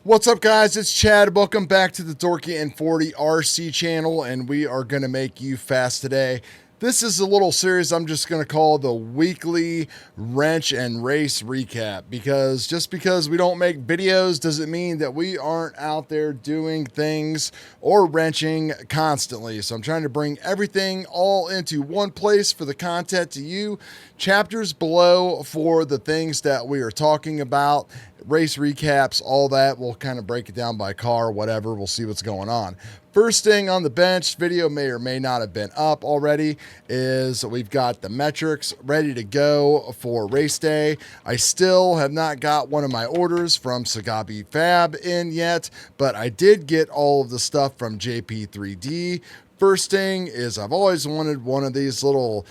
What's up, guys? It's Chad. Welcome back to the Dorky and 40 RC channel, and we are going to make you fast today. This is a little series I'm just going to call the weekly wrench and race recap, because just because we don't make videos doesn't mean that we aren't out there doing things or wrenching constantly. So I'm trying to bring everything all into one place for the content to you. Chapters below for the things that we are talking about, race recaps, all that. We'll kind of break it down by car, whatever. We'll see what's going on. First thing on the bench, video may or may not have been up already, is we've got the METRICKS ready to go for race day. I still have not got one of my orders from Sagabi Fab in yet, but I did get all of the stuff from JP3D. First thing is I've always wanted one of these little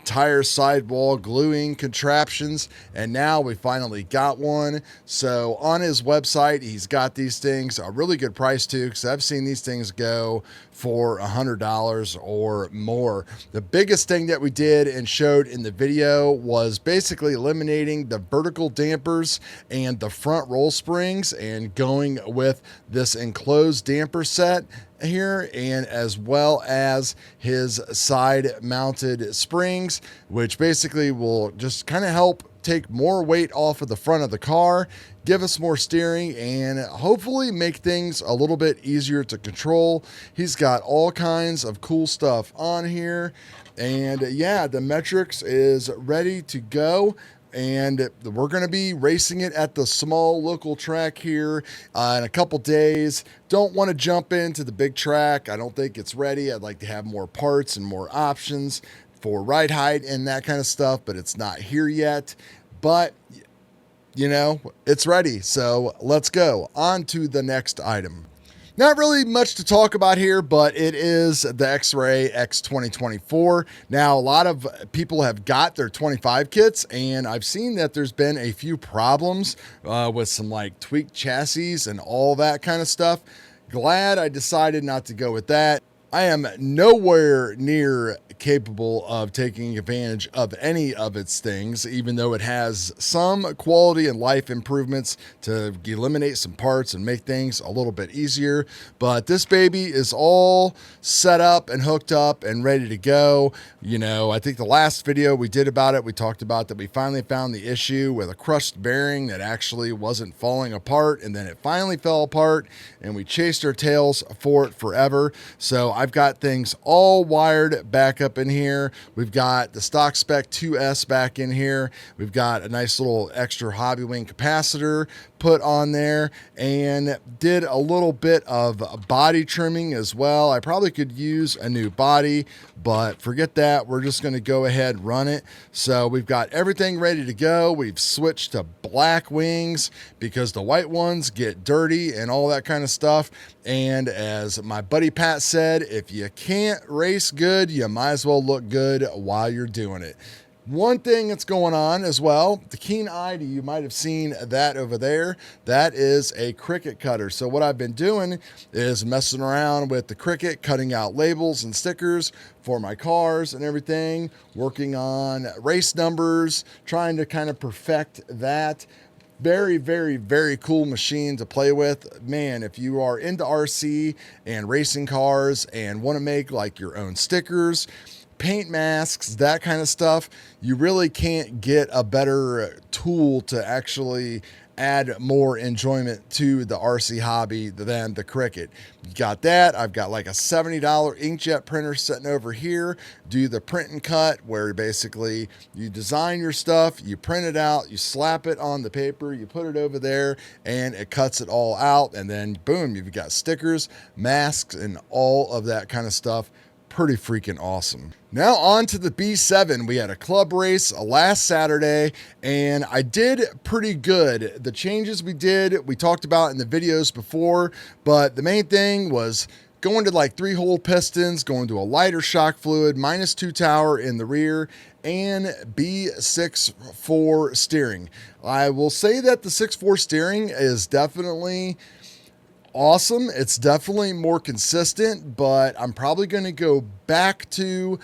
tire sidewall gluing contraptions, and now we finally got one. So on his website, he's got these things a really good price too, because I've seen these things go for $100 or more. The biggest thing that we did and showed in the video was basically eliminating the vertical dampers and the front roll springs and going with this enclosed damper set here, and as well as his side mounted springs, which basically will just kind of help take more weight off of the front of the car, give us more steering, and hopefully make things a little bit easier to control. He's got all kinds of cool stuff on here, and yeah, the METRICKS is ready to go. And we're going to be racing it at the small local track here in a couple days. Don't want to jump into the big track. I don't think it's ready. I'd like to have more parts and more options for ride height and that kind of stuff, but it's not here yet. But, you know, it's ready. So let's go on to the next item. Not really much to talk about here, but it is the XRAY X 2024. Now, a lot of people have got their 25 kits, and I've seen that there's been a few problems with some like tweaked chassis and all that kind of stuff. Glad I decided not to go with that. I am nowhere near capable of taking advantage of any of its things, even though it has some quality and life improvements to eliminate some parts and make things a little bit easier. But this baby is all set up and hooked up and ready to go. You know, I think the last video we did about it, we talked about that we finally found the issue with a crushed bearing that actually wasn't falling apart, and then it finally fell apart, and we chased our tails for it forever. So I've got things all wired back up in here. We've got the stock spec 2S back in here. We've got a nice little extra hobby wing capacitor put on there, and did a little bit of body trimming as well. I probably could use a new body, but forget that. We're just going to go ahead and run it. So we've got everything ready to go. We've switched to black wings because the white ones get dirty and all that kind of stuff. And as my buddy Pat said, if you can't race good, you might as well look good while you're doing it. One thing that's going on as well, the keen eye to you might have seen that over there. That is a CRICUT cutter. So what I've been doing is messing around with the CRICUT, cutting out labels and stickers for my cars and everything, working on race numbers, trying to kind of perfect that. Very, very, very cool machine to play with. Man, if you are into RC and racing cars and want to make like your own stickers, paint masks, that kind of stuff, you really can't get a better tool to actually add more enjoyment to the RC hobby than the CRICUT. You got that. I've got like a $70 inkjet printer sitting over here. Do the print and cut, where basically you design your stuff, you print it out, you slap it on the paper, you put it over there, and it cuts it all out, and then boom, you've got stickers, masks, and all of that kind of stuff. Pretty freaking awesome. Now on to the B7. We had a club race last Saturday, and I did pretty good. The changes we did, we talked about in the videos before, but the main thing was going to like 3-hole pistons, going to a lighter shock fluid, -2 tower in the rear, and B6-4 steering. I will say that the 6-4 steering is definitely awesome. It's definitely more consistent, but I'm probably going to go back to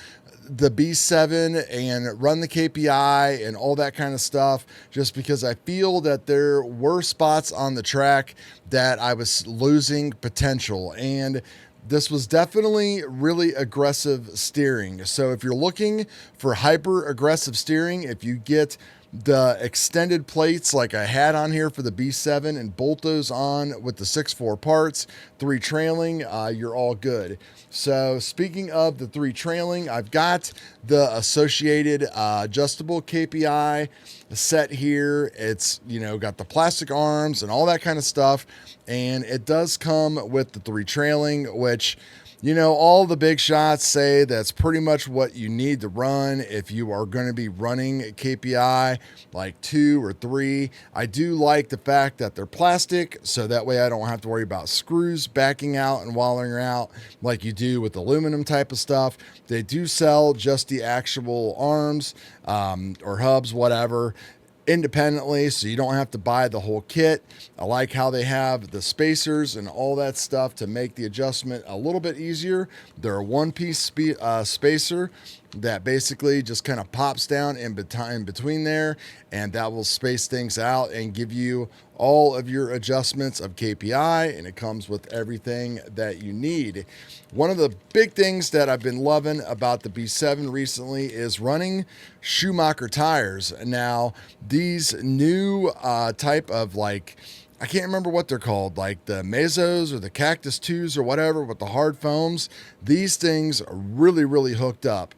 the B7 and run the KPI and all that kind of stuff, just because I feel that there were spots on the track that I was losing potential. And this was definitely really aggressive steering. So if you're looking for hyper aggressive steering, if you get the extended plates like I had on here for the B7 and bolt those on with the 6/4 parts, 3 trailing, you're all good. So speaking of the 3 trailing, I've got the associated adjustable KPI set here. It's, you know, got the plastic arms and all that kind of stuff. And it does come with the 3 trailing, which, you know, all the big shots say that's pretty much what you need to run if you are going to be running KPI, like 2 or 3. I do like the fact that they're plastic, so that way I don't have to worry about screws backing out and wallowing out like you do with aluminum type of stuff. They do sell just the actual arms or hubs, whatever, independently, so you don't have to buy the whole kit. I like how they have the spacers and all that stuff to make the adjustment a little bit easier. They're a one-piece spacer that basically just kind of pops down in between there, and that will space things out and give you all of your adjustments of KPI, and it comes with everything that you need. One of the big things that I've been loving about the B7 recently is running Schumacher tires. Now, these new type of, like, I can't remember what they're called, like the Mesos or the Cactus 2s or whatever with the hard foams. These things are really, really hooked up.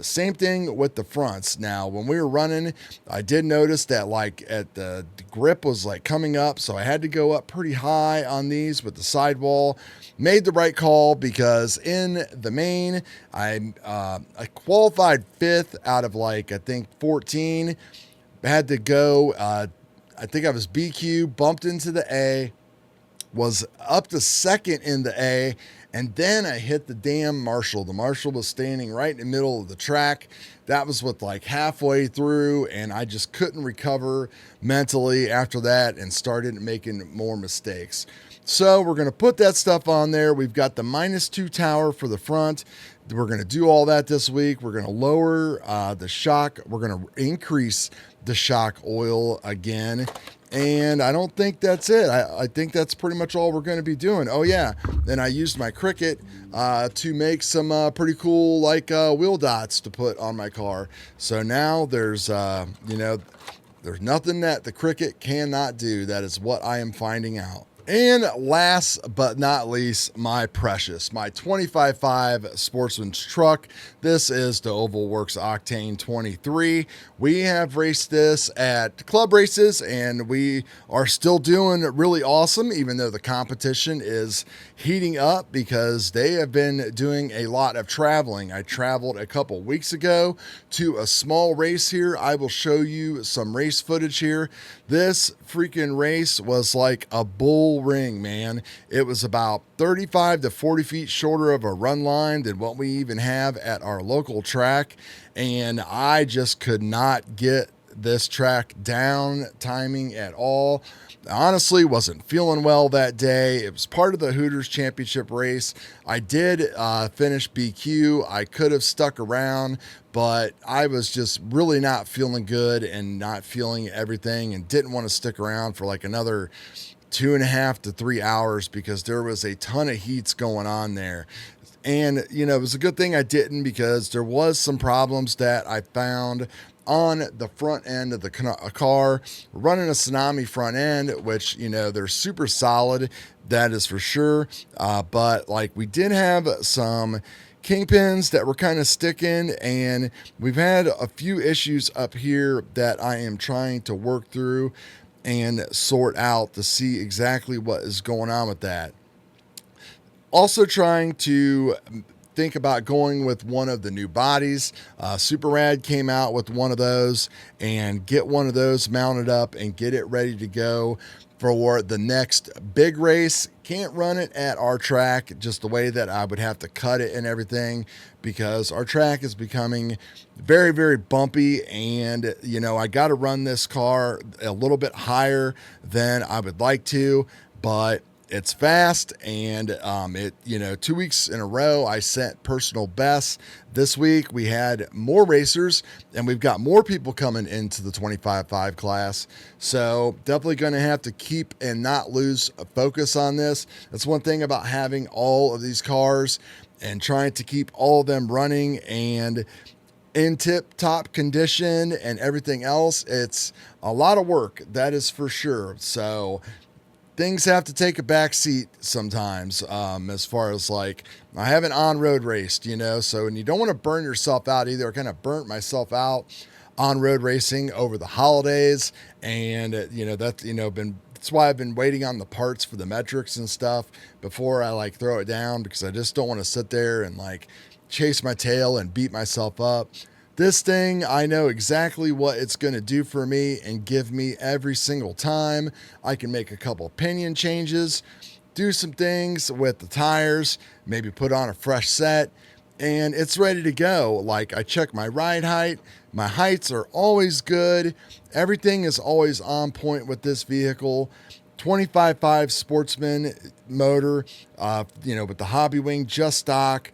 Same thing with the fronts. Now, when we were running, I did notice that like at the grip was like coming up, so I had to go up pretty high on these with the sidewall. Made the right call because in the main, I qualified 5th out of like, I think 14. I had to go, I think I was BQ, bumped into the A, was up to 2nd in the A, and then I hit the damn Marshall. The Marshall was standing right in the middle of the track. That was with like halfway through, and I just couldn't recover mentally after that and started making more mistakes. So we're going to put that stuff on there. We've got the -2 tower for the front. We're going to do all that this week. We're going to lower the shock. We're going to increase the shock oil again. And I don't think that's it. I think that's pretty much all we're going to be doing. Oh, yeah. Then I used my CRICUT to make some pretty cool like wheel dots to put on my car. So now there's, you know, there's nothing that the CRICUT cannot do. That is what I am finding out. And last but not least, my precious, my 25.5 Sportsman's truck. This is the Oval Works Octane 23. We have raced this at club races, and we are still doing really awesome, even though the competition is heating up because they have been doing a lot of traveling. I traveled a couple weeks ago to a small race here. I will show you some race footage here. This freaking race was like a bull ring, man. It was about 35 to 40 feet shorter of a run line than what we even have at our local track, and I just could not get this track down timing at all. Honestly, wasn't feeling well that day. It was part of the Hooters Championship race. I did finish BQ. I could have stuck around, but I was just really not feeling good and not feeling everything and didn't want to stick around for like another 2.5 to 3 hours because there was a ton of heats going on there. And, you know, it was a good thing I didn't because there was some problems that I found on the front end of the car. Running a Tsunami front end, which, you know, they're super solid, that is for sure. But like we did have some kingpins that were kind of sticking, and we've had a few issues up here that I am trying to work through and sort out to see exactly what is going on with that. Also trying to think about going with one of the new bodies. Super Rad came out with one of those, and get one of those mounted up and get it ready to go for the next big race. Can't run it at our track just the way that I would have to cut it and everything because our track is becoming very, very bumpy, and you know, I got to run this car a little bit higher than I would like to, but It's fast, and it, 2 weeks in a row I set personal bests. This week we had more racers, and we've got more people coming into the 25.5 class. So definitely going to have to keep and not lose a focus on this. That's one thing about having all of these cars and trying to keep all of them running and in tip-top condition and everything else. It's a lot of work, that is for sure. So things have to take a back seat sometimes, as far as like, I haven't on-road raced, so, and you don't want to burn yourself out either. I kind of burnt myself out on-road racing over the holidays, and that's why I've been waiting on the parts for the METRICKS and stuff before I like throw it down, because I just don't want to sit there and like chase my tail and beat myself up. This thing, I know exactly what it's going to do for me and give me every single time. I can make a couple pinion changes, do some things with the tires, maybe put on a fresh set, and it's ready to go. Like, I check my ride height. My heights are always good. Everything is always on point with this vehicle. 25.5 Sportsman motor, with the hobby wing, just stock.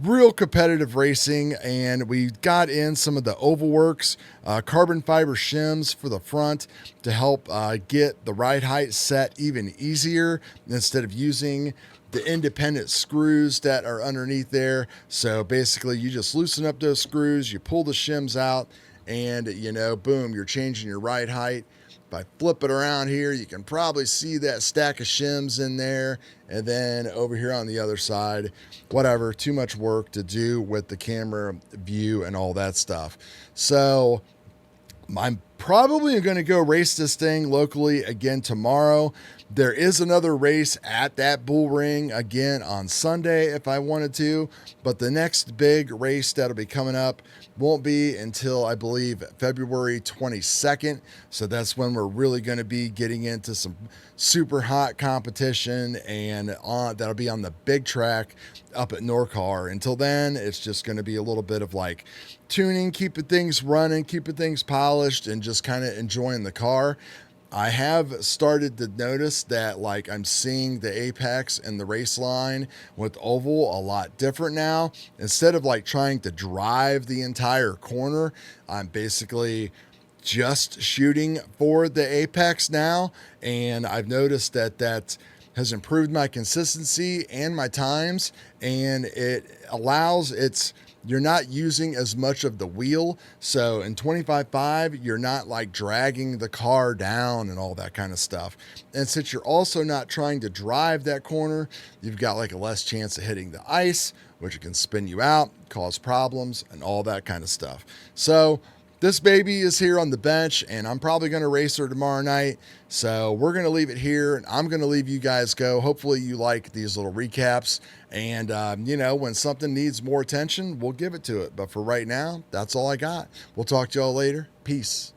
Real competitive racing, and we got in some of the oval works, carbon fiber shims for the front to help get the ride height set even easier instead of using the independent screws that are underneath there. So basically you just loosen up those screws, you pull the shims out, and boom, you're changing your ride height. If I flip it around here, you can probably see that stack of shims in there. And then over here on the other side, whatever, too much work to do with the camera view and all that stuff. So I'm probably going to go race this thing locally again tomorrow. There is another race at that bull ring again on Sunday if I wanted to, but the next big race that'll be coming up won't be until, I believe, February 22nd. So that's when we're really going to be getting into some super hot competition, and that'll be on the big track up at NorCar. Until then, it's just going to be a little bit of like tuning, keeping things running, keeping things polished, and just kind of enjoying the car. I have started to notice that like I'm seeing the apex and the race line with oval a lot different now. Instead of like trying to drive the entire corner, I'm basically just shooting for the apex now. And I've noticed that has improved my consistency and my times, and it allows you're not using as much of the wheel. So in 25.5, you're not like dragging the car down and all that kind of stuff. And since you're also not trying to drive that corner, you've got like a less chance of hitting the ice, which can spin you out, cause problems, and all that kind of stuff. So this baby is here on the bench, and I'm probably going to race her tomorrow night. So we're going to leave it here, and I'm going to leave you guys go. Hopefully you like these little recaps. And, when something needs more attention, we'll give it to it. But for right now, that's all I got. We'll talk to y'all later. Peace.